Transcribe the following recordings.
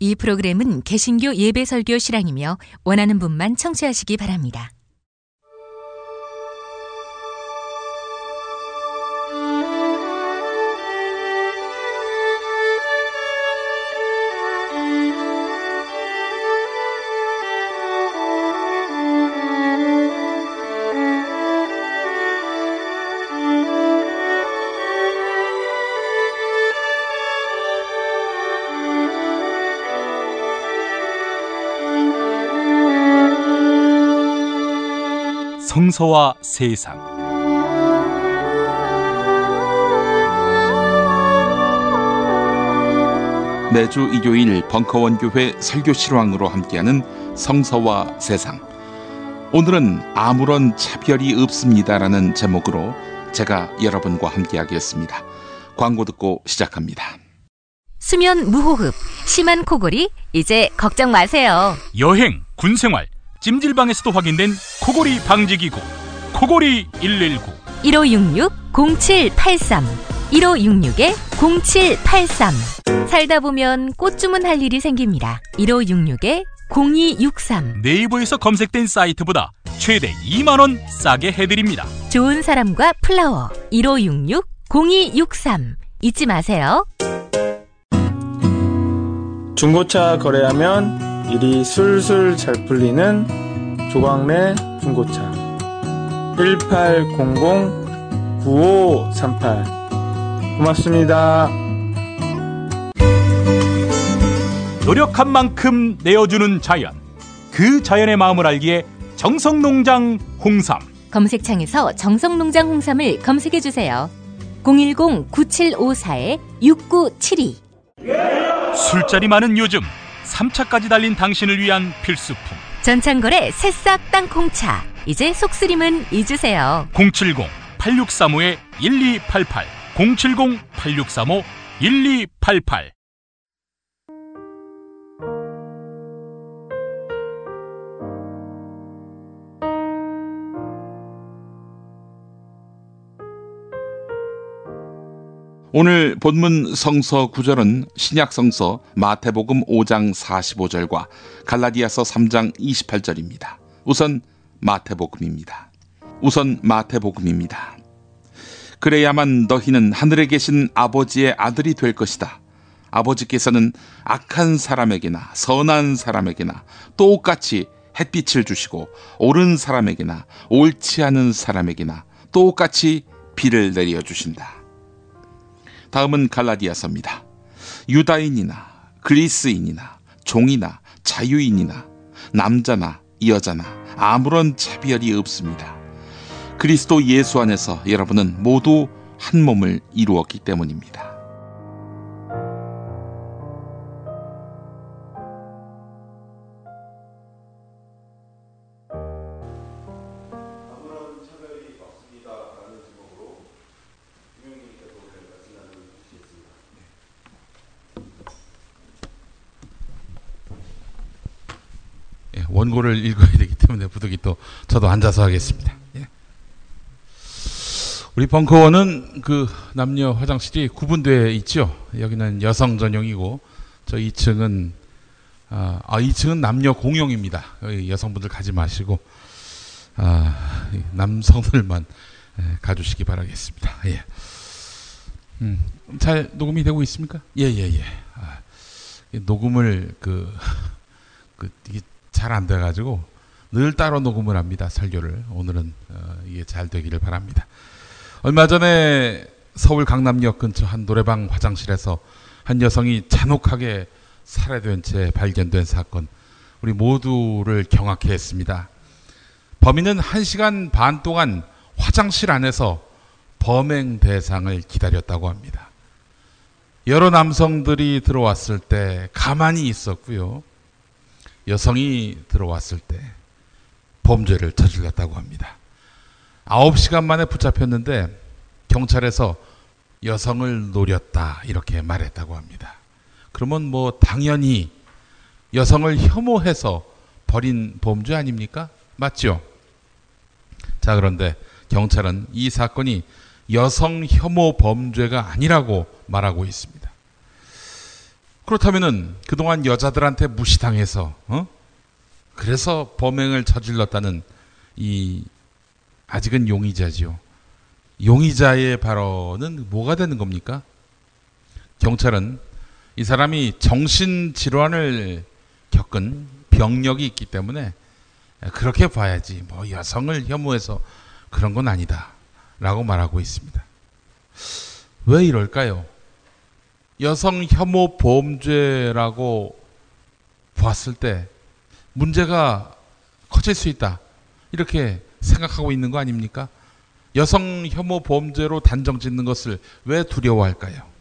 이 프로그램은 개신교 예배설교 실황이며 원하는 분만 청취하시기 바랍니다. 성서와 세상. 매주 일요일 벙커원 교회 설교 실황으로 함께하는 성서와 세상. 오늘은 아무런 차별이 없습니다라는 제목으로 제가 여러분과 함께하겠습니다. 광고 듣고 시작합니다. 수면 무호흡, 심한 코골이 이제 걱정 마세요. 여행, 군생활, 찜질방에서도 확인된 코골이 방지기구 코골이 119 1566-0783 1566-0783 살다 보면 꽃 주문할 일이 생깁니다. 1566-0263 네이버에서 검색된 사이트보다 최대 2만원 싸게 해드립니다. 좋은 사람과 플라워 1566-0263 잊지 마세요. 중고차 거래하면 일이 술술 잘 풀리는 조광래 중고차 1800-9538 고맙습니다. 노력한 만큼 내어주는 자연, 그 자연의 마음을 알기에 정성농장 홍삼. 검색창에서 정성농장 홍삼을 검색해주세요. 010-9754-6972 술자리 많은 요즘 3차까지 달린 당신을 위한 필수품 전창걸의 새싹 땅콩차. 이제 속쓰림은 잊으세요. 070-8635-1288 070-8635-1288. 오늘 본문 성서 구절은 신약 성서 마태복음 5장 45절과 갈라디아서 3장 28절입니다. 우선 마태복음입니다. 그래야만 너희는 하늘에 계신 아버지의 아들이 될 것이다. 아버지께서는 악한 사람에게나 선한 사람에게나 똑같이 햇빛을 주시고 옳은 사람에게나 옳지 않은 사람에게나 똑같이 비를 내려주신다. 다음은 갈라디아서입니다. 유다인이나 그리스인이나 종이나 자유인이나 남자나 여자나 아무런 차별이 없습니다. 그리스도 예수 안에서 여러분은 모두 한 몸을 이루었기 때문입니다. 원고를 읽어야 되기 때문에 부득이 또 저도 앉아서 하겠습니다. 예. 우리 벙커원은 그 남녀 화장실이 구분되어 있죠. 여기는 여성 전용이고 저 2층은 2층은 남녀 공용입니다. 여기 여성분들 가지 마시고 남성들만 가주시기 바라겠습니다. 예. 잘 녹음이 되고 있습니까? 예. 녹음을 이게 잘 안 돼가지고 늘 따로 녹음을 합니다. 설교를. 오늘은 이게 잘 되기를 바랍니다. 얼마 전에 서울 강남역 근처 한 노래방 화장실에서 한 여성이 잔혹하게 살해된 채 발견된 사건, 우리 모두를 경악해 했습니다. 범인은 1시간 반 동안 화장실 안에서 범행 대상을 기다렸다고 합니다. 여러 남성들이 들어왔을 때 가만히 있었고요. 여성이 들어왔을 때 범죄를 저질렀다고 합니다. 9시간 만에 붙잡혔는데 경찰에서 여성을 노렸다 이렇게 말했다고 합니다. 그러면 당연히 여성을 혐오해서 벌인 범죄 아닙니까? 맞죠? 자, 그런데 경찰은 이 사건이 여성 혐오 범죄가 아니라고 말하고 있습니다. 그렇다면은 그동안 여자들한테 무시당해서 그래서 범행을 저질렀다는 이 아직은 용의자지요. 용의자의 발언은 뭐가 되는 겁니까? 경찰은 이 사람이 정신질환을 겪은 병력이 있기 때문에 그렇게 봐야지 뭐 여성을 혐오해서 그런 건 아니다 라고 말하고 있습니다. 왜 이럴까요? 여성 혐오 범죄라고 보았을 때 문제가 커질 수 있다 이렇게 생각하고 있는 거 아닙니까? 여성 혐오 범죄로 단정 짓는 것을 왜 두려워할까요?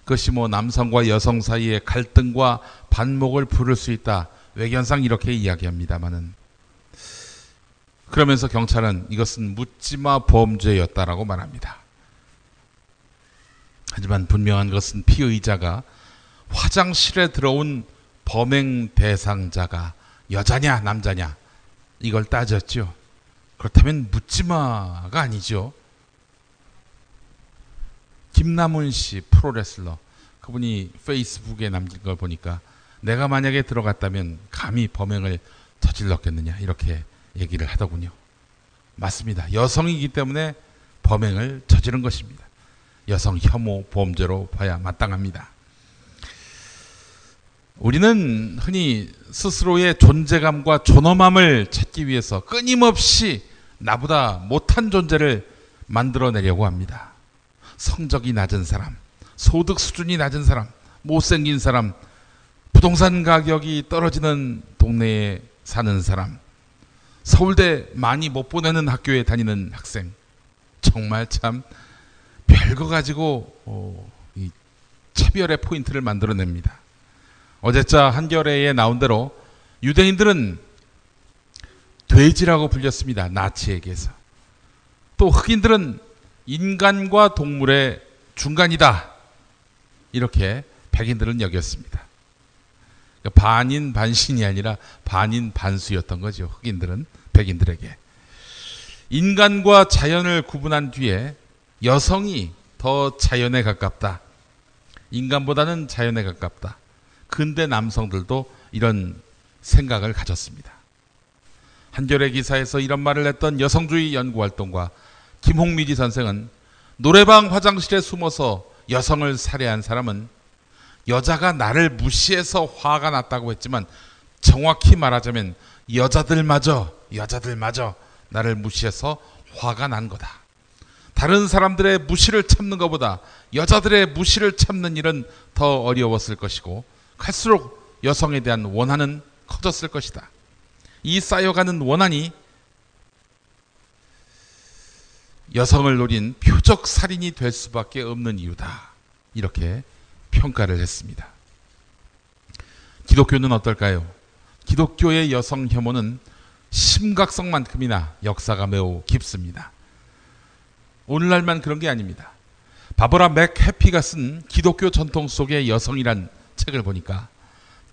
그것이 뭐 남성과 여성 사이의 갈등과 반목을 부를 수 있다. 외견상 이렇게 이야기합니다마는 그러면서 경찰은 이것은 묻지마 범죄였다라고 말합니다. 하지만 분명한 것은 피의자가 화장실에 들어온 범행 대상자가 여자냐 남자냐 이걸 따졌죠. 그렇다면 묻지마가 아니죠. 김남훈 씨 프로레슬러 그분이 페이스북에 남긴 걸 보니까 내가 만약에 들어갔다면 감히 범행을 저질렀겠느냐 이렇게 얘기를 하더군요. 맞습니다. 여성이기 때문에 범행을 저지른 것입니다. 여성 혐오 범죄로 봐야 마땅합니다. 우리는 흔히 스스로의 존재감과 존엄함을 찾기 위해서 끊임없이 나보다 못한 존재를 만들어내려고 합니다. 성적이 낮은 사람, 소득 수준이 낮은 사람, 못생긴 사람, 부동산 가격이 떨어지는 동네에 사는 사람, 서울대 많이 못 보내는 학교에 다니는 학생, 정말 참 별거 가지고 이 차별의 포인트를 만들어냅니다. 어제자 한겨레에 나온 대로 유대인들은 돼지라고 불렸습니다. 나치에게서. 또 흑인들은 인간과 동물의 중간이다. 이렇게 백인들은 여겼습니다. 반인 반신이 아니라 반인 반수였던 거죠. 흑인들은 백인들에게. 인간과 자연을 구분한 뒤에 여성이 더 자연에 가깝다. 인간보다는 자연에 가깝다. 근대 남성들도 이런 생각을 가졌습니다. 한겨레 기사에서 이런 말을 했던 여성주의 연구활동가 김홍미지 선생은 노래방 화장실에 숨어서 여성을 살해한 사람은 여자가 나를 무시해서 화가 났다고 했지만 정확히 말하자면 여자들마저 나를 무시해서 화가 난 거다. 다른 사람들의 무시를 참는 것보다 여자들의 무시를 참는 일은 더 어려웠을 것이고 갈수록 여성에 대한 원한은 커졌을 것이다. 이 쌓여가는 원한이 여성을 노린 표적 살인이 될 수밖에 없는 이유다. 이렇게 평가를 했습니다. 기독교는 어떨까요? 기독교의 여성 혐오는 심각성만큼이나 역사가 매우 깊습니다. 오늘날만 그런 게 아닙니다. 바버라 맥해피가 쓴 기독교 전통 속의 여성이란 책을 보니까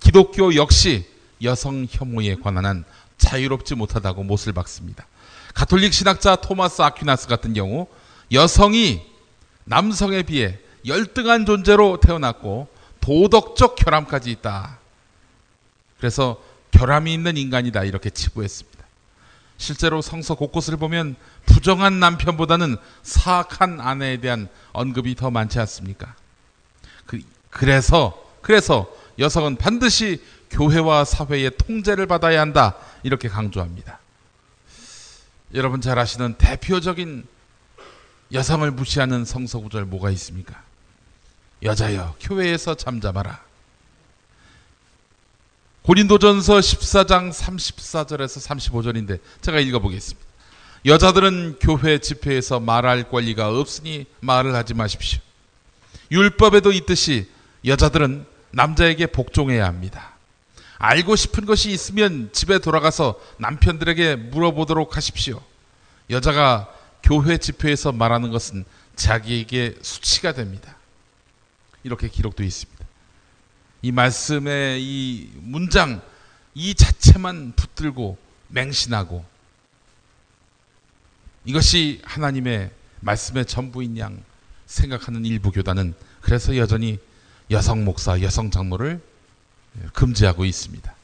기독교 역시 여성 혐오에 관한 한 자유롭지 못하다고 못을 박습니다. 가톨릭 신학자 토마스 아퀴나스 같은 경우 여성이 남성에 비해 열등한 존재로 태어났고 도덕적 결함까지 있다. 그래서 결함이 있는 인간이다 이렇게 치부했습니다. 실제로 성서 곳곳을 보면 부정한 남편보다는 사악한 아내에 대한 언급이 더 많지 않습니까? 그래서 여성은 반드시 교회와 사회의 통제를 받아야 한다 이렇게 강조합니다. 여러분 잘 아시는 대표적인 여성을 무시하는 성서 구절 뭐가 있습니까? 여자여 교회에서 잠잠하라. 고린도전서 14장 34절에서 35절인데 제가 읽어보겠습니다. 여자들은 교회 집회에서 말할 권리가 없으니 말을 하지 마십시오. 율법에도 있듯이 여자들은 남자에게 복종해야 합니다. 알고 싶은 것이 있으면 집에 돌아가서 남편들에게 물어보도록 하십시오. 여자가 교회 집회에서 말하는 것은 자기에게 수치가 됩니다. 이렇게 기록되어 있습니다. 이 말씀의 이 문장 이 자체만 붙들고 맹신하고 이것이 하나님의 말씀의 전부인 양 생각하는 일부 교단은 그래서 여전히 여성 목사, 여성 장로를 금지하고 있습니다.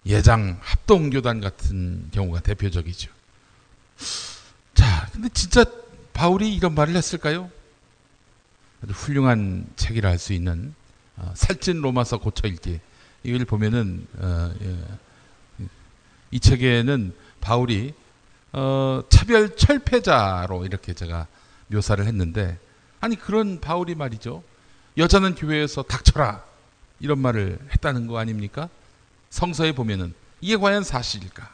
예장 합동교단 같은 경우가 대표적이죠. 자, 근데 진짜 바울이 이런 말을 했을까요? 아주 훌륭한 책이라 할 수 있는 살찐 로마서 고쳐 읽기, 이걸 보면은 이 책에는 바울이 차별 철폐자로 이렇게 제가 묘사를 했는데, 아니 그런 바울이 말이죠, 여자는 교회에서 닥쳐라 이런 말을 했다는 거 아닙니까? 성서에 보면은 이게 과연 사실일까?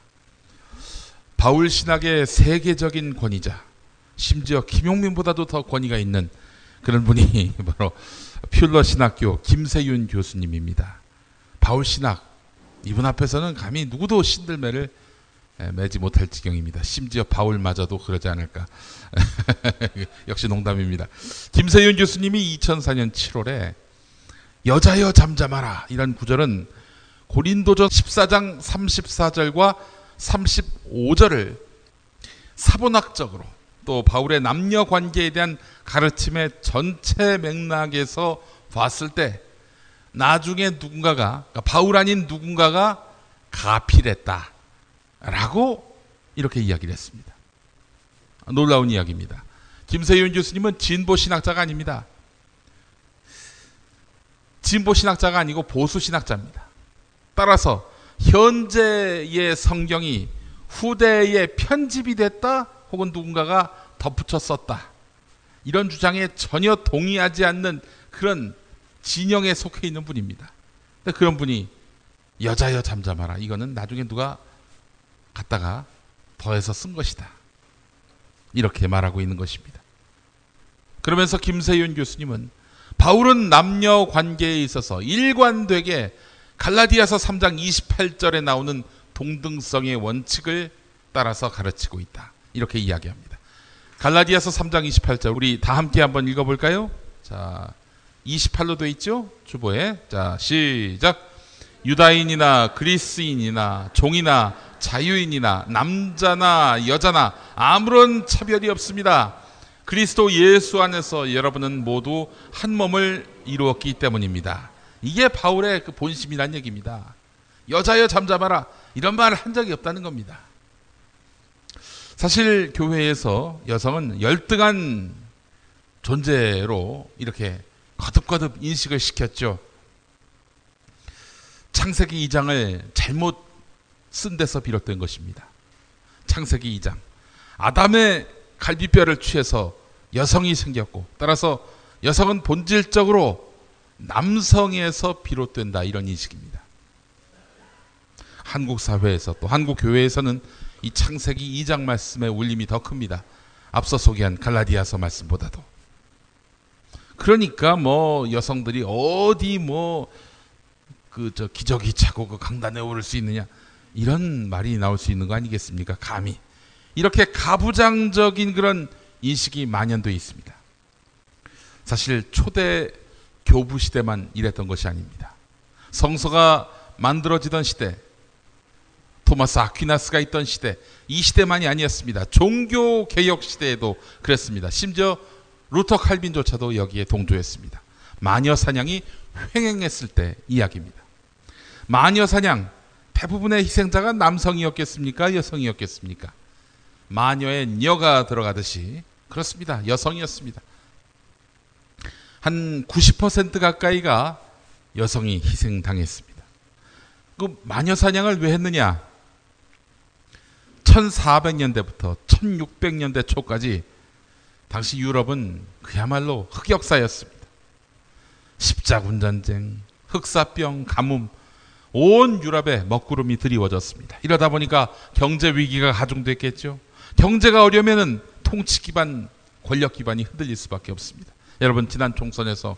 바울 신학의 세계적인 권위자, 심지어 김용민보다도 더 권위가 있는 그런 분이 바로 퓰러 신학교 김세윤 교수님입니다. 바울 신학, 이분 앞에서는 감히 누구도 신들매를 매지 못할 지경입니다. 심지어 바울마저도 그러지 않을까. 역시 농담입니다. 김세윤 교수님이 2004년 7월에 여자여 잠잠하라 이런 구절은 고린도전 14장 34절과 35절을 사본학적으로 또 바울의 남녀 관계에 대한 가르침의 전체 맥락에서 봤을 때 나중에 누군가가, 그러니까 바울 아닌 누군가가 가필했다 라고 이렇게 이야기를 했습니다. 놀라운 이야기입니다. 김세윤 교수님은 진보신학자가 아닙니다. 진보신학자가 아니고 보수신학자입니다. 따라서 현재의 성경이 후대에 편집이 됐다 혹은 누군가가 덧붙여 썼다, 이런 주장에 전혀 동의하지 않는 그런 진영에 속해 있는 분입니다. 근데 그런 분이 여자여 잠잠하라, 이거는 나중에 누가 갖다가 더해서 쓴 것이다, 이렇게 말하고 있는 것입니다. 그러면서 김세윤 교수님은 바울은 남녀 관계에 있어서 일관되게 갈라디아서 3장 28절에 나오는 동등성의 원칙을 따라서 가르치고 있다, 이렇게 이야기합니다. 갈라디아서 3장 28절 우리 다 함께 한번 읽어볼까요? 자, 28로 돼 있죠? 주보에. 자, 시작. 유다인이나 그리스인이나 종이나 자유인이나 남자나 여자나 아무런 차별이 없습니다. 그리스도 예수 안에서 여러분은 모두 한 몸을 이루었기 때문입니다. 이게 바울의 그 본심이란 얘기입니다. 여자여 잠잠하라, 이런 말을 한 적이 없다는 겁니다. 사실 교회에서 여성은 열등한 존재로 이렇게 거듭거듭 인식을 시켰죠. 창세기 2장을 잘못 쓴 데서 비롯된 것입니다. 창세기 2장, 아담의 갈비뼈를 취해서 여성이 생겼고, 따라서 여성은 본질적으로 남성에서 비롯된다, 이런 인식입니다. 한국 사회에서 또 한국 교회에서는 이 창세기 2장 말씀의 울림이 더 큽니다. 앞서 소개한 갈라디아서 말씀보다도. 그러니까 뭐 여성들이 어디 기저귀 차고 그 강단에 오를 수 있느냐, 이런 말이 나올 수 있는 거 아니겠습니까? 감히 이렇게 가부장적인 그런 인식이 만연되어 있습니다. 사실 초대 교부 시대만 이랬던 것이 아닙니다. 성서가 만들어지던 시대, 토마스 아퀴나스가 있던 시대, 이 시대만이 아니었습니다. 종교 개혁 시대에도 그랬습니다. 심지어 루터 칼빈조차도 여기에 동조했습니다. 마녀 사냥이 횡행했을 때 이야기입니다. 마녀 사냥, 대부분의 희생자가 남성이었겠습니까? 여성이었겠습니까? 마녀의 녀가 들어가듯이 그렇습니다. 여성이었습니다. 한 90% 가까이가 여성이 희생당했습니다. 그 마녀 사냥을 왜 했느냐? 1400년대부터 1600년대 초까지 당시 유럽은 그야말로 흑역사였습니다. 십자군 전쟁, 흑사병, 가뭄, 온 유럽에 먹구름이 드리워졌습니다. 이러다 보니까 경제 위기가 가중됐겠죠. 경제가 어려우면은 통치 기반, 권력 기반이 흔들릴 수밖에 없습니다. 여러분, 지난 총선에서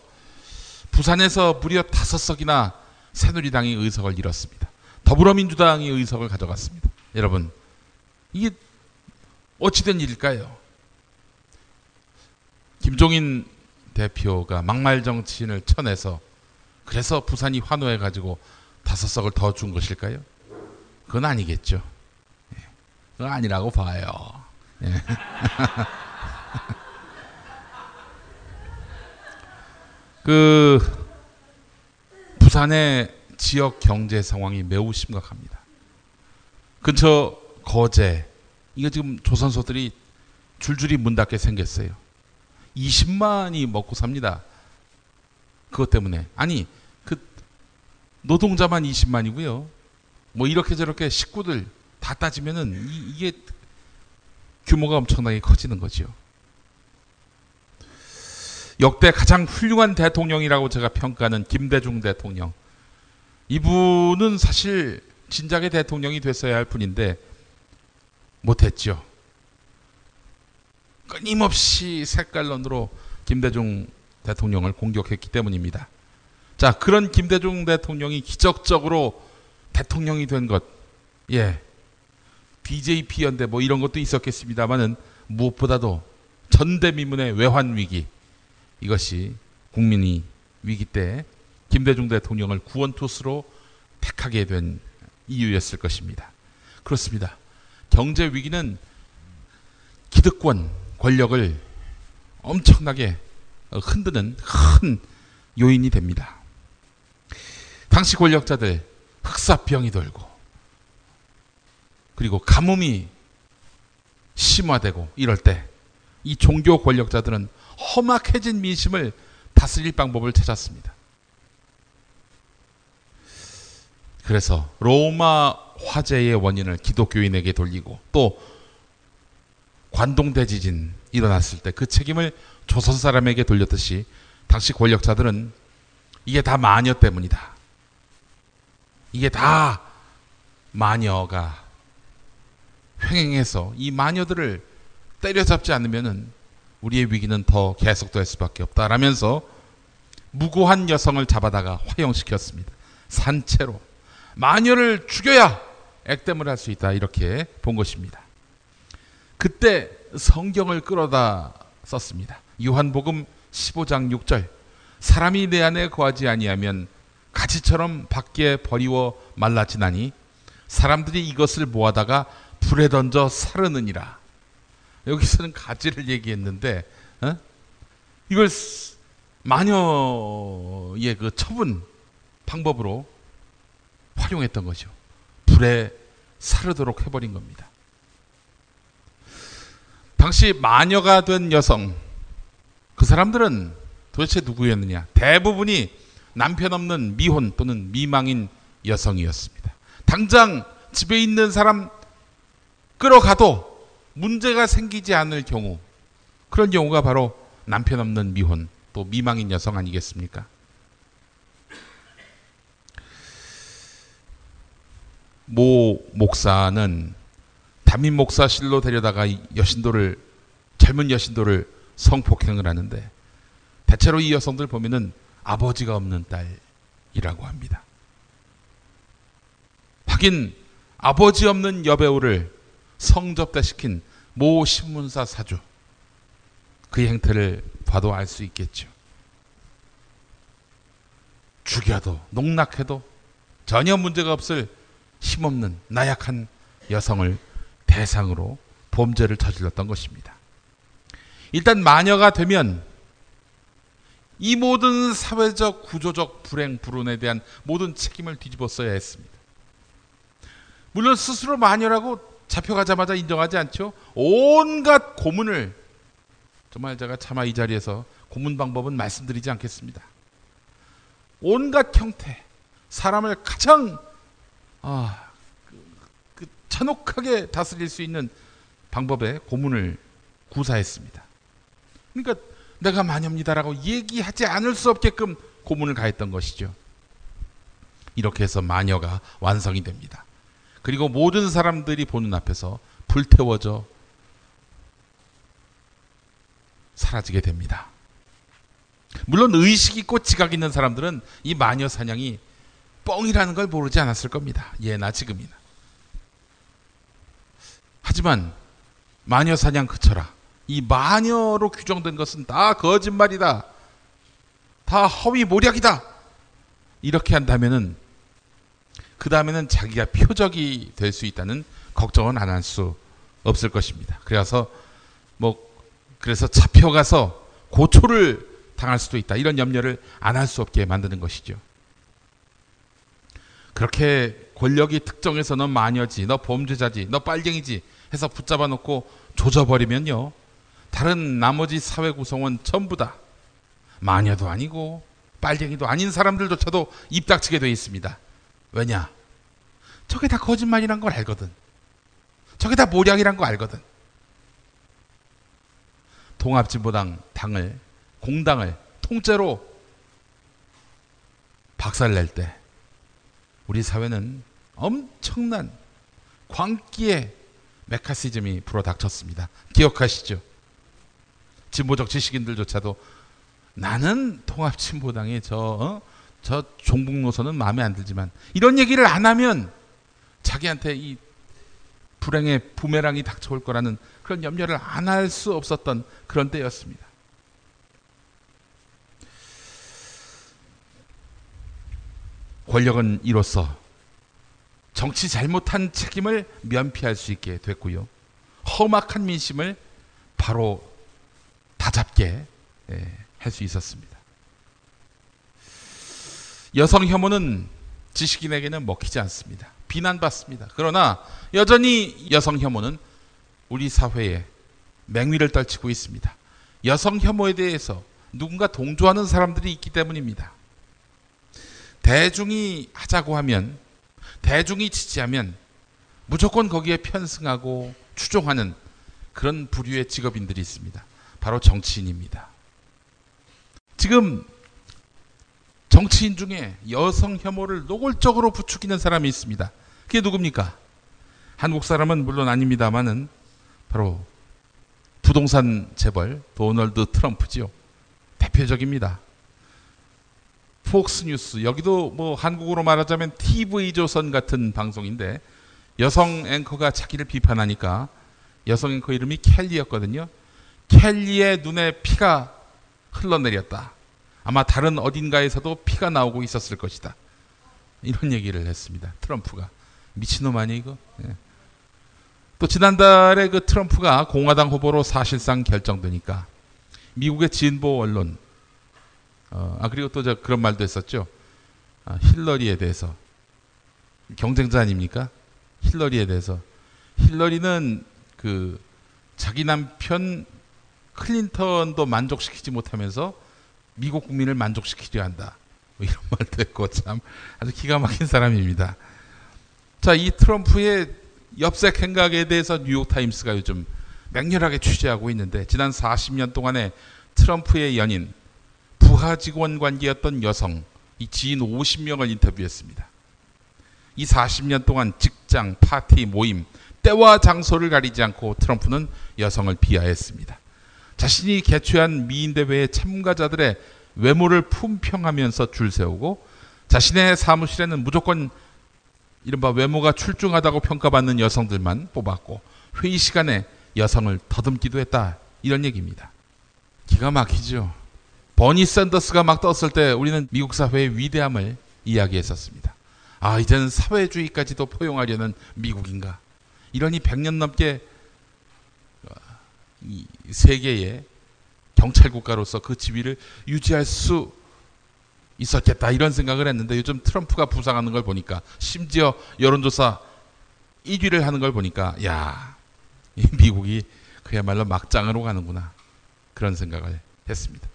부산에서 무려 5석이나 새누리당이 의석을 잃었습니다. 더불어민주당이 의석을 가져갔습니다. 여러분, 이게 어찌된 일일까요? 김종인 대표가 막말 정치인을 쳐내서 그래서 부산이 환호해가지고 5석을 더 준 것일까요? 그건 아니겠죠. 그건 아니라고 봐요. 부산의 지역 경제 상황이 매우 심각합니다. 근처 거제, 이거 지금 조선소들이 줄줄이 문 닫게 생겼어요. 20만이 먹고 삽니다. 그것 때문에. 아니, 그 노동자만 20만이고요. 뭐 이렇게 저렇게 식구들 다 따지면은 이게 규모가 엄청나게 커지는 거죠. 역대 가장 훌륭한 대통령이라고 제가 평가하는 김대중 대통령. 이분은 사실 진작에 대통령이 됐어야 할 분인데 못했죠. 끊임없이 색깔론으로 김대중 대통령을 공격했기 때문입니다. 자, 그런 김대중 대통령이 기적적으로 대통령이 된 것, 예, BJP 연대 뭐 이런 것도 있었겠습니다만은 무엇보다도 전대미문의 외환 위기, 이것이 국민이 위기 때 김대중 대통령을 구원투수로 택하게 된 이유였을 것입니다. 그렇습니다. 경제 위기는 기득권, 권력을 엄청나게 흔드는 큰 요인이 됩니다. 당시 권력자들 흑사병이 돌고 그리고 가뭄이 심화되고 이럴 때 이 종교 권력자들은 험악해진 민심을 다스릴 방법을 찾았습니다. 그래서 로마 화재의 원인을 기독교인에게 돌리고 또 관동 대지진 일어났을 때 그 책임을 조선 사람에게 돌렸듯이 당시 권력자들은 이게 다 마녀 때문이다. 이게 다 마녀가 횡행해서 이 마녀들을 때려잡지 않으면은 우리의 위기는 더 계속될 수밖에 없다라면서 무고한 여성을 잡아다가 화형시켰습니다. 산채로 마녀를 죽여야 액땜을 할 수 있다, 이렇게 본 것입니다. 그때 성경을 끌어다 썼습니다. 요한복음 15장 6절, 사람이 내 안에 거하지 아니하면 가지처럼 밖에 버리워 말라지나니 사람들이 이것을 모아다가 불에 던져 사르느니라. 여기서는 가지를 얘기했는데 이걸 마녀의 그 처분 방법으로 활용했던 거죠. 불에 사르도록 해버린 겁니다. 당시 마녀가 된 여성, 그 사람들은 도대체 누구였느냐? 대부분이 남편 없는 미혼 또는 미망인 여성이었습니다. 당장 집에 있는 사람 끌어가도 문제가 생기지 않을 경우, 그런 경우가 바로 남편 없는 미혼 또 미망인 여성 아니겠습니까? 모 목사는 담임 목사실로 데려다가 젊은 여신도를 성폭행을 하는데 대체로 이 여성들 보면은 아버지가 없는 딸이라고 합니다. 하긴 아버지 없는 여배우를 성접대시킨 모 신문사 사주, 그 행태를 봐도 알 수 있겠죠. 죽여도 농락해도 전혀 문제가 없을 힘없는 나약한 여성을 대상으로 범죄를 저질렀던 것입니다. 일단 마녀가 되면 이 모든 사회적 구조적 불행 불운에 대한 모든 책임을 뒤집어 써야 했습니다. 물론 스스로 마녀라고 잡혀가자마자 인정하지 않죠. 온갖 고문을, 정말 제가 차마 이 자리에서 고문 방법은 말씀드리지 않겠습니다. 온갖 형태, 사람을 가장 잔혹하게 다스릴 수 있는 방법의 고문을 구사했습니다. 그러니까 내가 마녀입니다라고 얘기하지 않을 수 없게끔 고문을 가했던 것이죠. 이렇게 해서 마녀가 완성이 됩니다. 그리고 모든 사람들이 보는 앞에서 불태워져 사라지게 됩니다. 물론 의식 있고 지각 있는 사람들은 이 마녀 사냥이 뻥이라는 걸 모르지 않았을 겁니다. 예나 지금이나. 하지만 마녀 사냥 그쳐라. 이 마녀로 규정된 것은 다 거짓말이다. 다 허위 모략이다. 이렇게 한다면은 그 다음에는 자기가 표적이 될 수 있다는 걱정은 안 할 수 없을 것입니다. 그래서 잡혀가서 고초를 당할 수도 있다. 이런 염려를 안 할 수 없게 만드는 것이죠. 그렇게 권력이 특정해서 너 마녀지, 너 범죄자지, 너 빨갱이지 해서 붙잡아 놓고 조져버리면요, 다른 나머지 사회 구성원 전부 다 마녀도 아니고 빨갱이도 아닌 사람들조차도 입 닥치게 돼 있습니다. 왜냐? 저게 다 거짓말이란 걸 알거든. 저게 다 모략이란 거 알거든. 통합진보당 당을, 공당을 통째로 박살낼 때 우리 사회는 엄청난 광기의 메카시즘이 불어닥쳤습니다. 기억하시죠? 진보적 지식인들조차도 나는 통합진보당의 저 종북 노선은 마음에 안 들지만, 이런 얘기를 안 하면 자기한테 이 불행의 부메랑이 닥쳐올 거라는 그런 염려를 안 할 수 없었던 그런 때였습니다. 권력은 이로써 정치 잘못한 책임을 면피할 수 있게 됐고요, 험악한 민심을 바로 다잡게 할 수 있었습니다. 여성 혐오는 지식인에게는 먹히지 않습니다. 비난받습니다. 그러나 여전히 여성 혐오는 우리 사회에 맹위를 떨치고 있습니다. 여성 혐오에 대해서 누군가 동조하는 사람들이 있기 때문입니다. 대중이 하자고 하면, 대중이 지지하면 무조건 거기에 편승하고 추종하는 그런 부류의 직업인들이 있습니다. 바로 정치인입니다. 지금 정치인 중에 여성 혐오를 노골적으로 부추기는 사람이 있습니다. 그게 누굽니까? 한국 사람은 물론 아닙니다만은 바로 부동산 재벌 도널드 트럼프지요. 대표적입니다. 폭스뉴스, 여기도 뭐 한국어로 말하자면 TV조선 같은 방송인데, 여성 앵커가 자기를 비판하니까 여성 앵커 이름이 켈리였거든요. 켈리의 눈에 피가 흘러내렸다. 아마 다른 어딘가에서도 피가 나오고 있었을 것이다. 이런 얘기를 했습니다. 트럼프가. 미친놈 아니 이거? 예. 또 지난달에 그 트럼프가 공화당 후보로 사실상 결정되니까 미국의 진보 언론, 그리고 또 그런 말도 했었죠. 힐러리에 대해서, 경쟁자 아닙니까? 힐러리에 대해서. 힐러리는 그 자기 남편 클린턴도 만족시키지 못하면서 미국 국민을 만족시키려 한다. 뭐 이런 말도 했고, 참 아주 기가 막힌 사람입니다. 자, 이 트럼프의 엽색 행각에 대해서 뉴욕타임스가 요즘 맹렬하게 취재하고 있는데, 지난 40년 동안의 트럼프의 연인, 부하 직원 관계였던 여성, 이 지인 50명을 인터뷰했습니다. 이 40년 동안 직장, 파티, 모임, 때와 장소를 가리지 않고 트럼프는 여성을 비하했습니다. 자신이 개최한 미인대회의 참가자들의 외모를 품평하면서 줄 세우고, 자신의 사무실에는 무조건 이른바 외모가 출중하다고 평가받는 여성들만 뽑았고, 회의 시간에 여성을 더듬기도 했다. 이런 얘기입니다. 기가 막히죠. 버니 샌더스가 막 떴을 때 우리는 미국 사회의 위대함을 이야기했었습니다. 아, 이제는 사회주의까지도 포용하려는 미국인가. 이러니 100년 넘게 이 세계의 경찰국가로서 그 지위를 유지할 수 있었겠다, 이런 생각을 했는데, 요즘 트럼프가 부상하는 걸 보니까, 심지어 여론조사 1위를 하는 걸 보니까, 야, 이 미국이 그야말로 막장으로 가는구나, 그런 생각을 했습니다.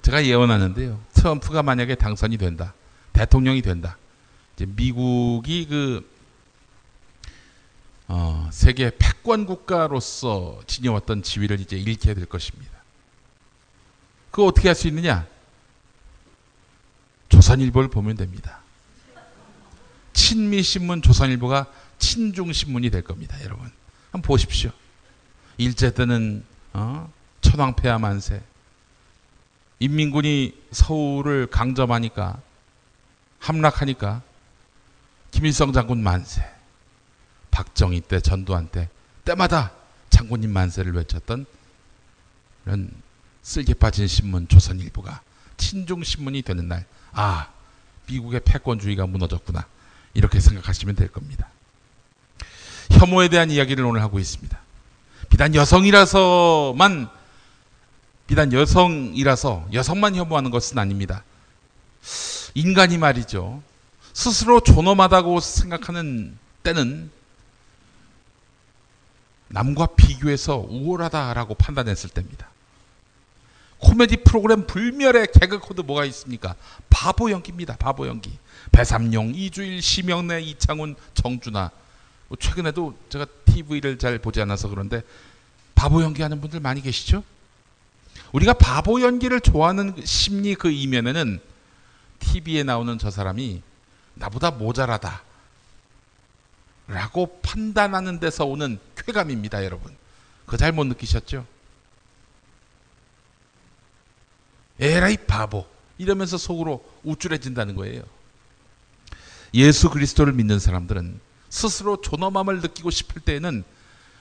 제가 예언하는데요, 트럼프가 만약에 당선이 된다, 대통령이 된다, 이제 미국이 세계 패권 국가로서 지녀왔던 지위를 이제 잃게 될 것입니다. 그거 어떻게 할 수 있느냐? 조선일보를 보면 됩니다. 친미신문 조선일보가 친중신문이 될 겁니다. 여러분 한번 보십시오. 일제때는 천황폐하 만세, 인민군이 서울을 강점하니까, 함락하니까 김일성 장군 만세, 박정희 때, 전두환 때 때마다 장군님 만세를 외쳤던 이런 쓸개 빠진 신문 조선일보가 친중신문이 되는 날, 아, 미국의 패권주의가 무너졌구나, 이렇게 생각하시면 될 겁니다. 혐오에 대한 이야기를 오늘 하고 있습니다. 비단 여성이라서 여성만 혐오하는 것은 아닙니다. 인간이 말이죠, 스스로 존엄하다고 생각하는 때는 남과 비교해서 우월하다라고 판단했을 때입니다. 코미디 프로그램 불멸의 개그 코드 뭐가 있습니까? 바보 연기입니다. 바보 연기. 배삼룡, 이주일, 심영래, 이창훈, 정준하. 최근에도 제가 TV를 잘 보지 않아서 그런데 바보 연기하는 분들 많이 계시죠? 우리가 바보 연기를 좋아하는 심리 그 이면에는 TV에 나오는 저 사람이 나보다 모자라다 라고 판단하는 데서 오는 쾌감입니다, 여러분. 그거 잘 못 느끼셨죠? 에라이 바보 이러면서 속으로 우쭐해진다는 거예요. 예수 그리스도를 믿는 사람들은 스스로 존엄함을 느끼고 싶을 때에는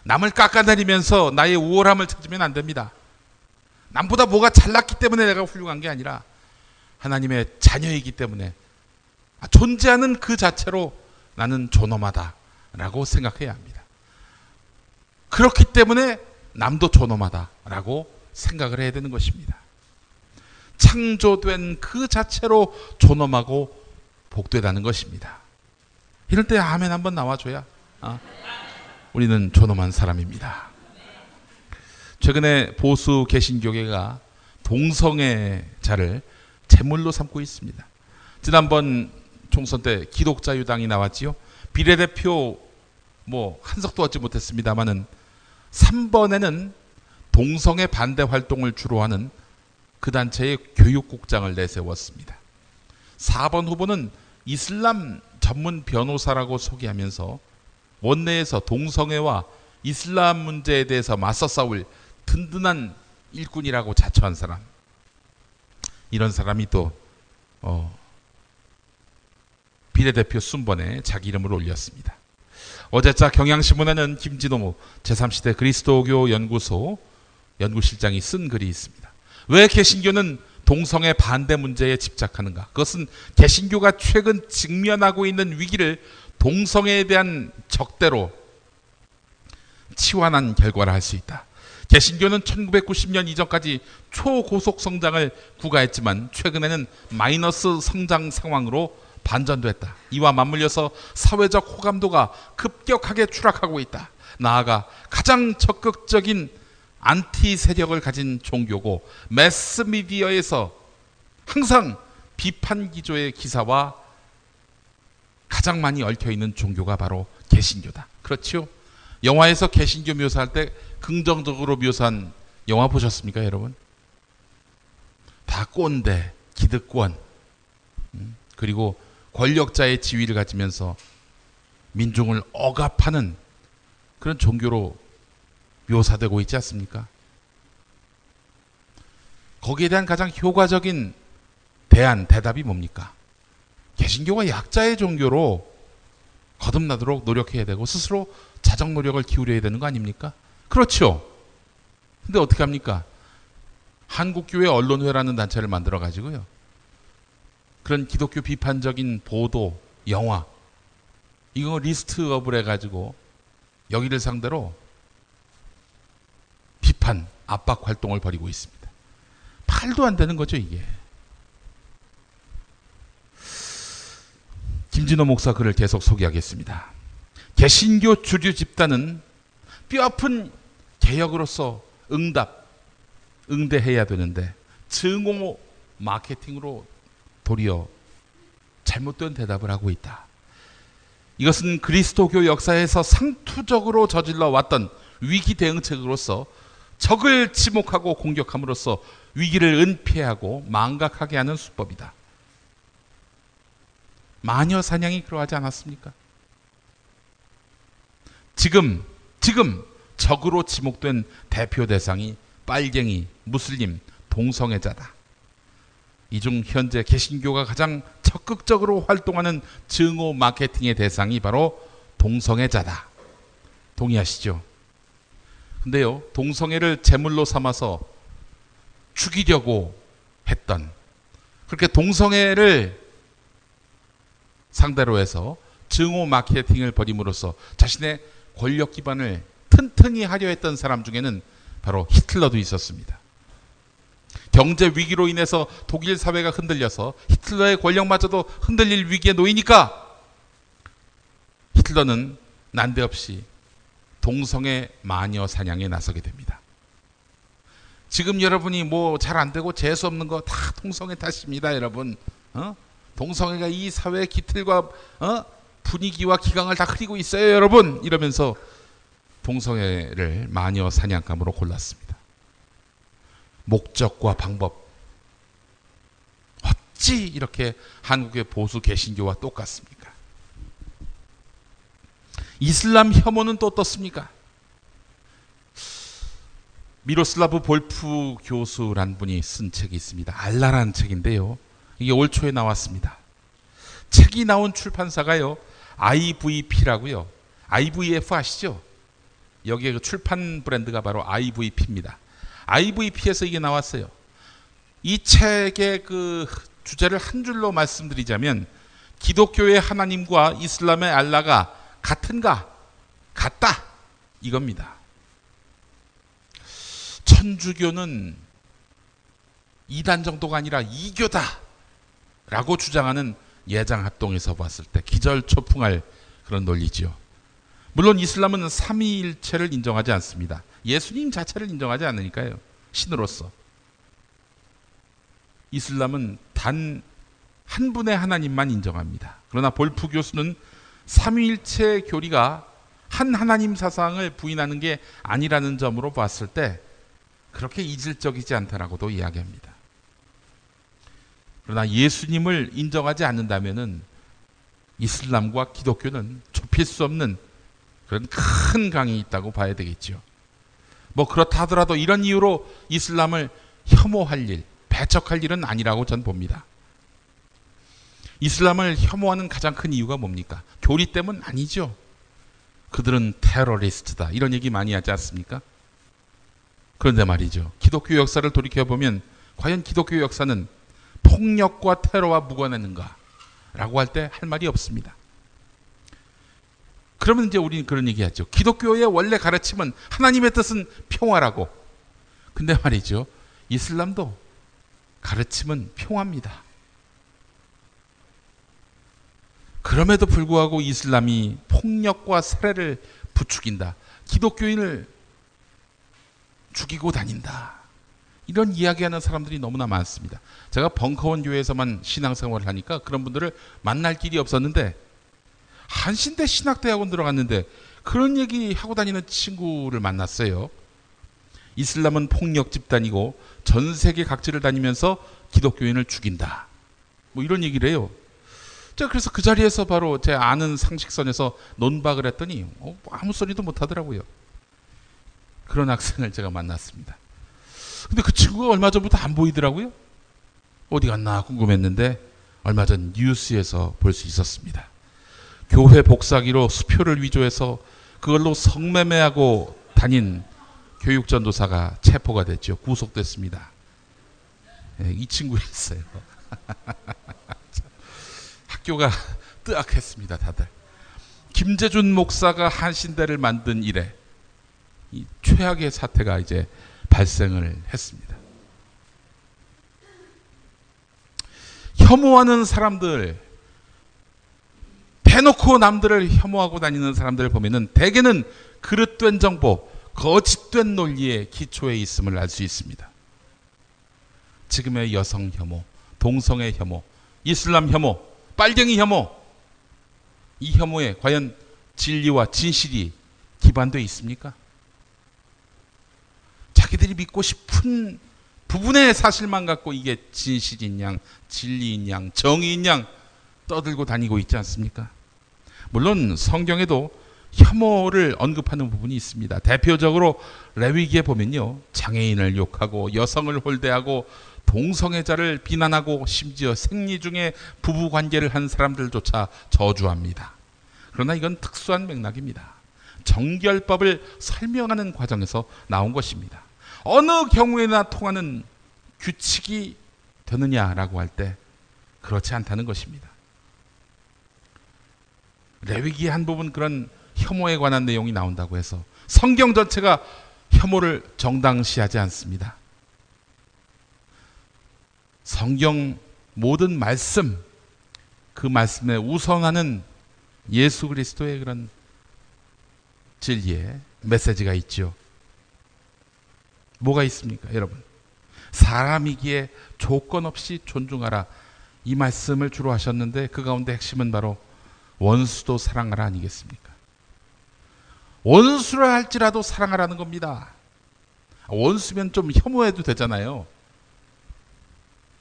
남을 깎아내리면서 나의 우월함을 찾으면 안 됩니다. 남보다 뭐가 잘났기 때문에 내가 훌륭한 게 아니라 하나님의 자녀이기 때문에 존재하는 그 자체로 나는 존엄하다라고 생각해야 합니다. 그렇기 때문에 남도 존엄하다라고 생각을 해야 되는 것입니다. 창조된 그 자체로 존엄하고 복되다는 것입니다. 이럴 때 아멘 한번 나와줘야 우리는 존엄한 사람입니다. 최근에 보수 개신교계가 동성애자를 제물로 삼고 있습니다. 지난번 총선 때 기독자유당이 나왔지요. 비례대표 한석도 얻지 못했습니다만은 3번에는 동성애 반대 활동을 주로 하는 그 단체의 교육국장을 내세웠습니다. 4번 후보는 이슬람 전문 변호사라고 소개하면서 원내에서 동성애와 이슬람 문제에 대해서 맞서 싸울 든든한 일꾼이라고 자처한 사람. 이런 사람이 또 비례대표 순번에 자기 이름을 올렸습니다. 어제자 경향신문에는 김진호 제3시대 그리스도교 연구소 연구실장이 쓴 글이 있습니다. 왜 개신교는 동성애 반대 문제에 집착하는가? 그것은 개신교가 최근 직면하고 있는 위기를 동성애에 대한 적대로 치환한 결과라 할 수 있다. 개신교는 1990년 이전까지 초고속 성장을 구가했지만 최근에는 마이너스 성장 상황으로 반전됐다. 이와 맞물려서 사회적 호감도가 급격하게 추락하고 있다. 나아가 가장 적극적인 안티 세력을 가진 종교고 매스미디어에서 항상 비판 기조의 기사와 가장 많이 얽혀있는 종교가 바로 개신교다. 그렇죠? 영화에서 개신교 묘사할 때 긍정적으로 묘사한 영화 보셨습니까, 여러분? 다 꼰대, 기득권, 그리고 권력자의 지위를 가지면서 민중을 억압하는 그런 종교로 묘사되고 있지 않습니까? 거기에 대한 가장 효과적인 대답이 뭡니까? 개신교가 약자의 종교로 거듭나도록 노력해야 되고 스스로 자정 노력을 기울여야 되는 거 아닙니까? 그렇죠. 근데 어떻게 합니까? 한국교회 언론회라는 단체를 만들어 가지고요. 그런 기독교 비판적인 보도, 영화 이거 리스트업을 해가지고 여기를 상대로 비판, 압박 활동을 벌이고 있습니다. 말도 안 되는 거죠, 이게. 김진호 목사 글을 계속 소개하겠습니다. 개신교 주류 집단은 뼈아픈 개혁으로서 응대해야 되는데 증오 마케팅으로 도리어 잘못된 대답을 하고 있다. 이것은 그리스도교 역사에서 상투적으로 저질러 왔던 위기 대응책으로서 적을 지목하고 공격함으로써 위기를 은폐하고 망각하게 하는 수법이다. 마녀 사냥이 그러하지 않았습니까? 지금 적으로 지목된 대표 대상이 빨갱이, 무슬림, 동성애자다. 이 중 현재 개신교가 가장 적극적으로 활동하는 증오 마케팅의 대상이 바로 동성애자다. 동의하시죠? 근데요, 동성애를 제물로 삼아서 죽이려고 했던, 그렇게 동성애를 상대로 해서 증오 마케팅을 벌임으로써 자신의 권력 기반을 튼튼히 하려 했던 사람 중에는 바로 히틀러도 있었습니다. 경제 위기로 인해서 독일 사회가 흔들려서 히틀러의 권력마저도 흔들릴 위기에 놓이니까 히틀러는 난데없이 동성애 마녀 사냥에 나서게 됩니다. 지금 여러분이 뭐 잘 안 되고 재수 없는 거 다 동성애 탓입니다, 여러분. 동성애가 이 사회의 기틀과 분위기와 기강을 다 흐리고 있어요, 여러분. 이러면서 동성애를 마녀 사냥감으로 골랐습니다. 목적과 방법, 어찌 이렇게 한국의 보수 개신교와 똑같습니까? 이슬람 혐오는 또 어떻습니까? 미로슬라브 볼프 교수란 분이 쓴 책이 있습니다. 알라라는 책인데요. 이게 올 초에 나왔습니다. 책이 나온 출판사가요, IVP라고요. IVF 아시죠? 여기에 그 출판 브랜드가 바로 IVP입니다. IVP에서 이게 나왔어요. 이 책의 그 주제를 한 줄로 말씀드리자면, 기독교의 하나님과 이슬람의 알라가 같은가? 같다. 이겁니다. 천주교는 2단 정도가 아니라 2교다 라고 주장하는 예장합동에서 봤을 때 기절초풍할 그런 논리죠. 물론 이슬람은 삼위일체를 인정하지 않습니다. 예수님 자체를 인정하지 않으니까요. 신으로서. 이슬람은 단 한 분의 하나님만 인정합니다. 그러나 볼프 교수는 삼위일체 교리가 한 하나님 사상을 부인하는 게 아니라는 점으로 봤을 때 그렇게 이질적이지 않다라고도 이야기합니다. 그러나 예수님을 인정하지 않는다면은 이슬람과 기독교는 좁힐 수 없는 그런 큰 강이 있다고 봐야 되겠죠. 뭐 그렇다 하더라도 이런 이유로 이슬람을 혐오할 일, 배척할 일은 아니라고 전 봅니다. 이슬람을 혐오하는 가장 큰 이유가 뭡니까? 교리 때문 아니죠. 그들은 테러리스트다, 이런 얘기 많이 하지 않습니까? 그런데 말이죠, 기독교 역사를 돌이켜보면 과연 기독교 역사는 폭력과 테러와 무관했는가 라고 할 때 할 말이 없습니다. 그러면 이제 우리는 그런 얘기하죠. 기독교의 원래 가르침은 하나님의 뜻은 평화라고. 근데 말이죠, 이슬람도 가르침은 평화입니다. 그럼에도 불구하고 이슬람이 폭력과 살해를 부추긴다, 기독교인을 죽이고 다닌다, 이런 이야기하는 사람들이 너무나 많습니다. 제가 벙커원 교회에서만 신앙생활을 하니까 그런 분들을 만날 길이 없었는데, 한신대 신학대학원 들어갔는데 그런 얘기 하고 다니는 친구를 만났어요. 이슬람은 폭력 집단이고 전 세계 각지를 다니면서 기독교인을 죽인다, 뭐 이런 얘기를 해요. 제가 그래서 그 자리에서 바로 제 아는 상식선에서 논박을 했더니 아무 소리도 못 하더라고요. 그런 학생을 제가 만났습니다. 근데 그 친구가 얼마 전부터 안 보이더라고요. 어디 갔나 궁금했는데 얼마 전 뉴스에서 볼 수 있었습니다. 교회 복사기로 수표를 위조해서 그걸로 성매매하고 다닌 교육전도사가 체포가 됐죠. 구속됐습니다. 네, 이 친구였어요. 학교가 뜨악했습니다, 다들. 김재준 목사가 한신대를 만든 이래 이 최악의 사태가 이제 발생을 했습니다. 혐오하는 사람들, 대놓고 남들을 혐오하고 다니는 사람들을 보면은 대개는 그릇된 정보, 거짓된 논리의 기초에 있음을 알 수 있습니다. 지금의 여성 혐오, 동성애 혐오, 이슬람 혐오, 빨갱이 혐오, 이 혐오에 과연 진리와 진실이 기반되어 있습니까? 자기들이 믿고 싶은 부분의 사실만 갖고 이게 진실인 양, 진리인 양, 정의인 양 떠들고 다니고 있지 않습니까? 물론 성경에도 혐오를 언급하는 부분이 있습니다. 대표적으로 레위기에 보면요, 장애인을 욕하고 여성을 홀대하고 동성애자를 비난하고 심지어 생리 중에 부부관계를 한 사람들조차 저주합니다. 그러나 이건 특수한 맥락입니다. 정결법을 설명하는 과정에서 나온 것입니다. 어느 경우에나 통하는 규칙이 되느냐라고 할 때 그렇지 않다는 것입니다. 레위기의 한 부분 그런 혐오에 관한 내용이 나온다고 해서 성경 전체가 혐오를 정당시하지 않습니다. 성경 모든 말씀, 그 말씀에 우선하는 예수 그리스도의 그런 진리의 메시지가 있죠. 뭐가 있습니까, 여러분? 사람이기에 조건 없이 존중하라, 이 말씀을 주로 하셨는데 그 가운데 핵심은 바로 원수도 사랑하라 아니겠습니까? 원수를 할지라도 사랑하라는 겁니다. 원수면 좀 혐오해도 되잖아요.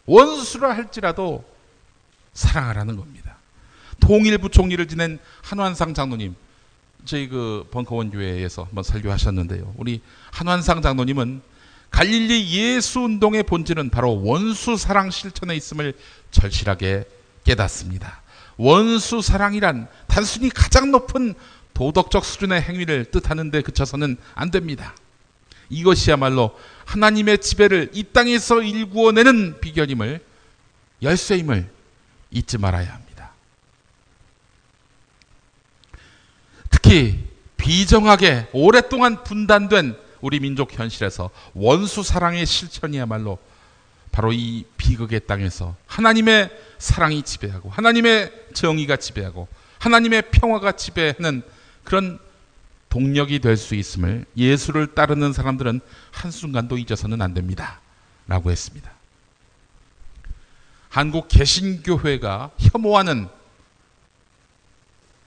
원수를 할지라도 사랑하라는 겁니다. 통일 부총리를 지낸 한완상 장로님, 저희 그 벙커원 교회에서 한번 설교하셨는데요. 우리 한완상 장로님은 갈릴리 예수 운동의 본질은 바로 원수 사랑 실천에 있음을 절실하게 깨닫습니다. 원수 사랑이란 단순히 가장 높은 도덕적 수준의 행위를 뜻하는 데 그쳐서는 안 됩니다. 이것이야말로 하나님의 지배를 이 땅에서 일구어내는 비결임을, 열쇠임을 잊지 말아야 합니다. 특히 비정하게 오랫동안 분단된 우리 민족 현실에서 원수 사랑의 실천이야말로 바로 이 비극의 땅에서 하나님의 사랑이 지배하고 하나님의 정의가 지배하고 하나님의 평화가 지배하는 그런 동력이 될 수 있음을 예수를 따르는 사람들은 한순간도 잊어서는 안 됩니다 라고 했습니다. 한국 개신교회가 혐오하는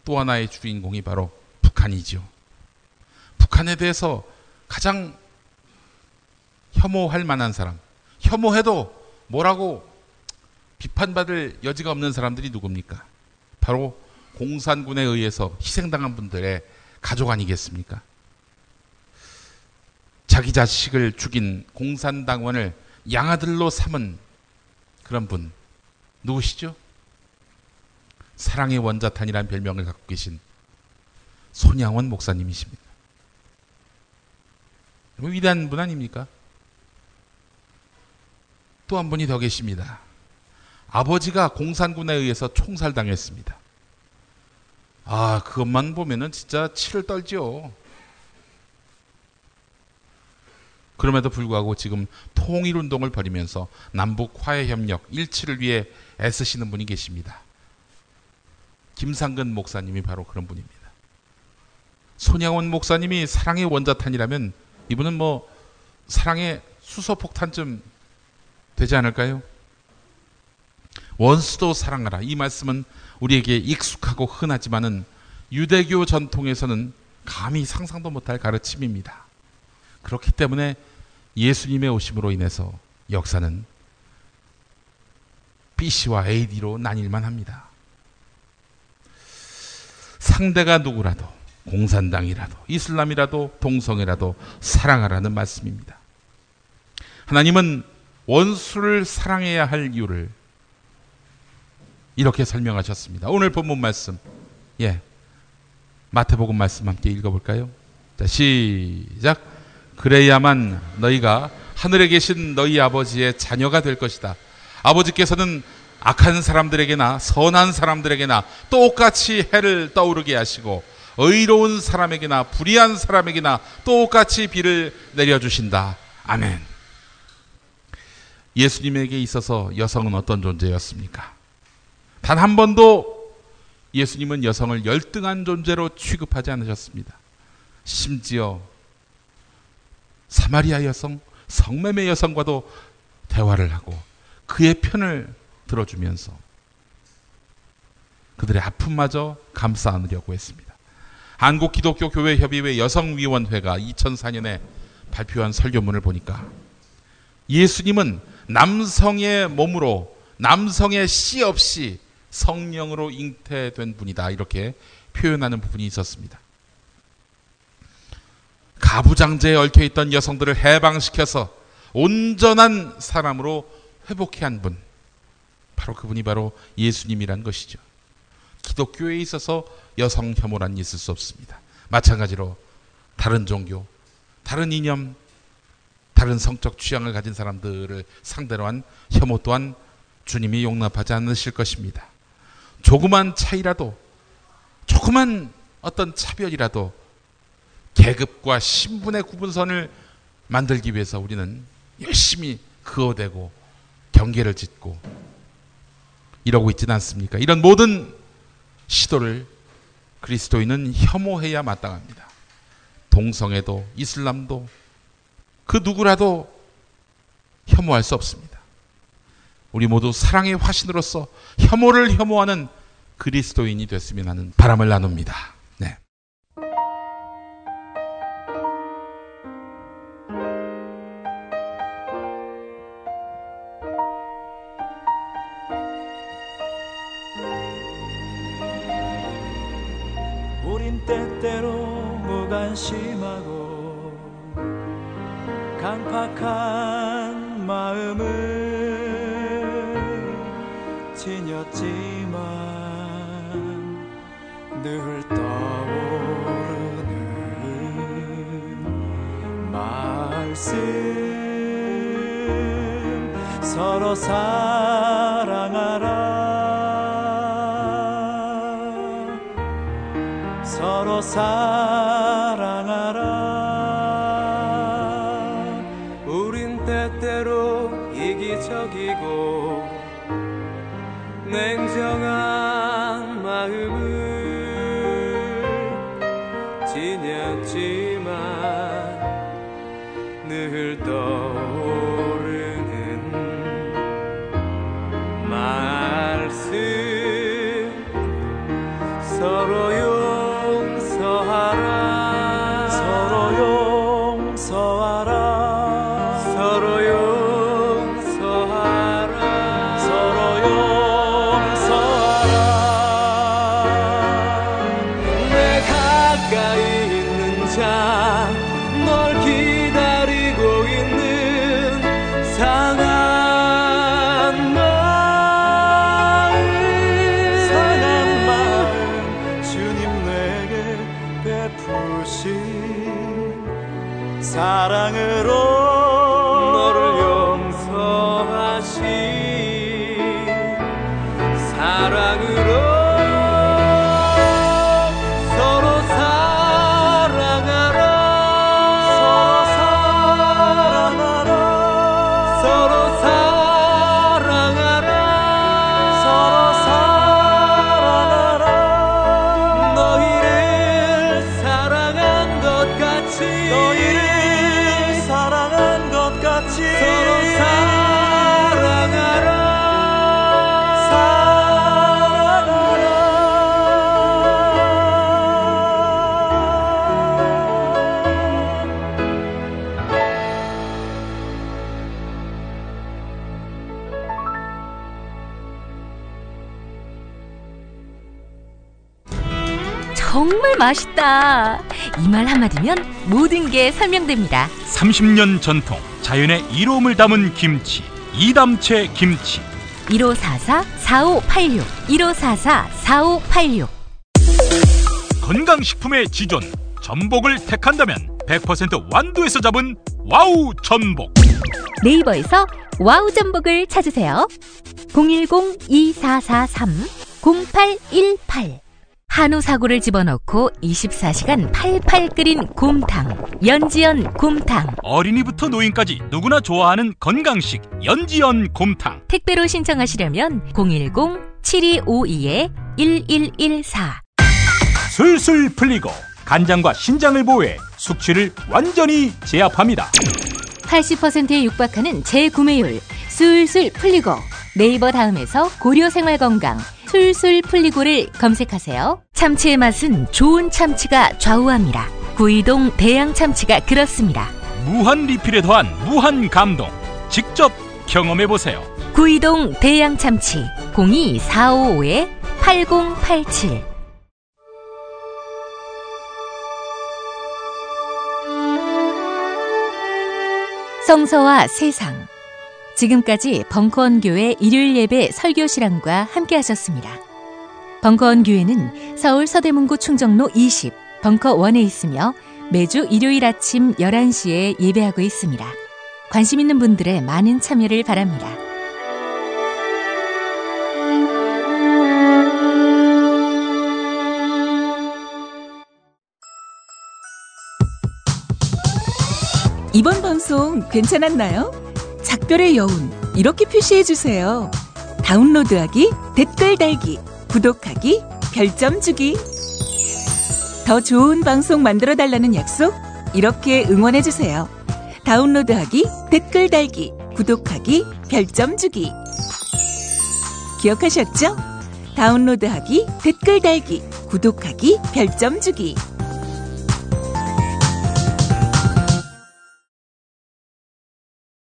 또 하나의 주인공이 바로 북한이죠. 북한에 대해서 가장 혐오할 만한 사람, 혐오해도 뭐라고 비판받을 여지가 없는 사람들이 누굽니까? 바로 공산군에 의해서 희생당한 분들의 가족 아니겠습니까? 자기 자식을 죽인 공산당원을 양아들로 삼은 그런 분 누구시죠? 사랑의 원자탄이라는 별명을 갖고 계신 손양원 목사님이십니다. 위대한 분 아닙니까? 또 한 분이 더 계십니다. 아버지가 공산군에 의해서 총살당했습니다. 아, 그것만 보면은 진짜 치를 떨죠. 그럼에도 불구하고 지금 통일운동을 벌이면서 남북 화해협력, 일치를 위해 애쓰시는 분이 계십니다. 김상근 목사님이 바로 그런 분입니다. 손양원 목사님이 사랑의 원자탄이라면 이분은 뭐 사랑의 수소폭탄쯤 되지 않을까요? 원수도 사랑하라, 이 말씀은 우리에게 익숙하고 흔하지만은 유대교 전통에서는 감히 상상도 못할 가르침입니다. 그렇기 때문에 예수님의 오심으로 인해서 역사는 BC와 AD로 나뉠만 합니다. 상대가 누구라도, 공산당이라도, 이슬람이라도, 동성애라도 사랑하라는 말씀입니다. 하나님은 원수를 사랑해야 할 이유를 이렇게 설명하셨습니다. 오늘 본문 말씀, 마태복음 말씀 함께 읽어볼까요? 자, 시작. 그래야만 너희가 하늘에 계신 너희 아버지의 자녀가 될 것이다. 아버지께서는 악한 사람들에게나 선한 사람들에게나 똑같이 해를 떠오르게 하시고 의로운 사람에게나 불의한 사람에게나 똑같이 비를 내려주신다. 아멘. 예수님에게 있어서 여성은 어떤 존재였습니까? 단 한 번도 예수님은 여성을 열등한 존재로 취급하지 않으셨습니다. 심지어 사마리아 여성, 성매매 여성과도 대화를 하고 그의 편을 들어주면서 그들의 아픔마저 감싸 안으려고 했습니다. 한국기독교교회협의회 여성위원회가 2004년에 발표한 설교문을 보니까 예수님은 남성의 몸으로 남성의 씨 없이 성령으로 잉태된 분이다, 이렇게 표현하는 부분이 있었습니다. 가부장제에 얽혀있던 여성들을 해방시켜서 온전한 사람으로 회복해 한 분, 바로 그분이 바로 예수님이란 것이죠. 기독교에 있어서 여성 혐오란 있을 수 없습니다. 마찬가지로 다른 종교, 다른 이념, 다른 성적 취향을 가진 사람들을 상대로 한 혐오 또한 주님이 용납하지 않으실 것입니다. 조그만 차이라도, 조그만 어떤 차별이라도 계급과 신분의 구분선을 만들기 위해서 우리는 열심히 그어대고 경계를 짓고 이러고 있지는 않습니까? 이런 모든 시도를 그리스도인은 혐오해야 마땅합니다. 동성애도 이슬람도 그 누구라도 혐오할 수 없습니다. 우리 모두 사랑의 화신으로서 혐오를 혐오하는 그리스도인이 됐으면 하는 바람을 나눕니다. 네. 우린 때때로 무관심하고 강팍한 마음을 지녔지만 늘 떠오르는 말씀 서로 사랑하라 서로 사랑하라 우린 때때로 이기적이고 냉정한 마음을 지녔지만 늘 떠오르는 말씀 서로 용서하라 서로 용서하라 서로 용서하라 서로 용서하라 내 가까이 있는 자 널 기다리고 있는 상한 마음 주님 내게 베푸신 사랑으로 너를 용서하신 사랑으로 서로 사랑하라 서로 사랑하라 서로 사랑하라 너희를 사랑한 것 같이 너희를 사랑한 것 같이 서로 사랑하라 정말 맛있다. 이 말 한마디면 모든 게 설명됩니다. 30년 전통 자연의 이로움을 담은 김치 이담채 김치 1544-4586 1544-4586 건강식품의 지존 전복을 택한다면 100% 완도에서 잡은 와우 전복 네이버에서 와우 전복을 찾으세요. 010-2443-0818 한우 사고를 집어넣고 24시간 팔팔 끓인 곰탕 연지연 곰탕 어린이부터 노인까지 누구나 좋아하는 건강식 연지연 곰탕 택배로 신청하시려면 010-7252-1114 술술 풀리고 간장과 신장을 보호해 숙취를 완전히 제압합니다. 80%에 육박하는 재구매율 술술 풀리고 네이버 다음에서 고려생활건강 술술 풀리고를 검색하세요. 참치의 맛은 좋은 참치가 좌우합니다. 구이동 대양 참치가 그렇습니다. 무한 리필에 더한 무한 감동 직접 경험해보세요. 구이동 대양 참치 02-455-8087 성서와 세상 지금까지 벙커원교회 일요일 예배 설교 실황과 함께 하셨습니다. 벙커원교회는 서울 서대문구 충정로 20 벙커원에 있으며 매주 일요일 아침 11시에 예배하고 있습니다. 관심 있는 분들의 많은 참여를 바랍니다. 이번 방송 괜찮았나요? 작별의 여운, 이렇게 표시해 주세요. 다운로드하기, 댓글 달기, 구독하기, 별점 주기. 더 좋은 방송 만들어 달라는 약속, 이렇게 응원해 주세요. 다운로드하기, 댓글 달기, 구독하기, 별점 주기. 기억하셨죠? 다운로드하기, 댓글 달기, 구독하기, 별점 주기.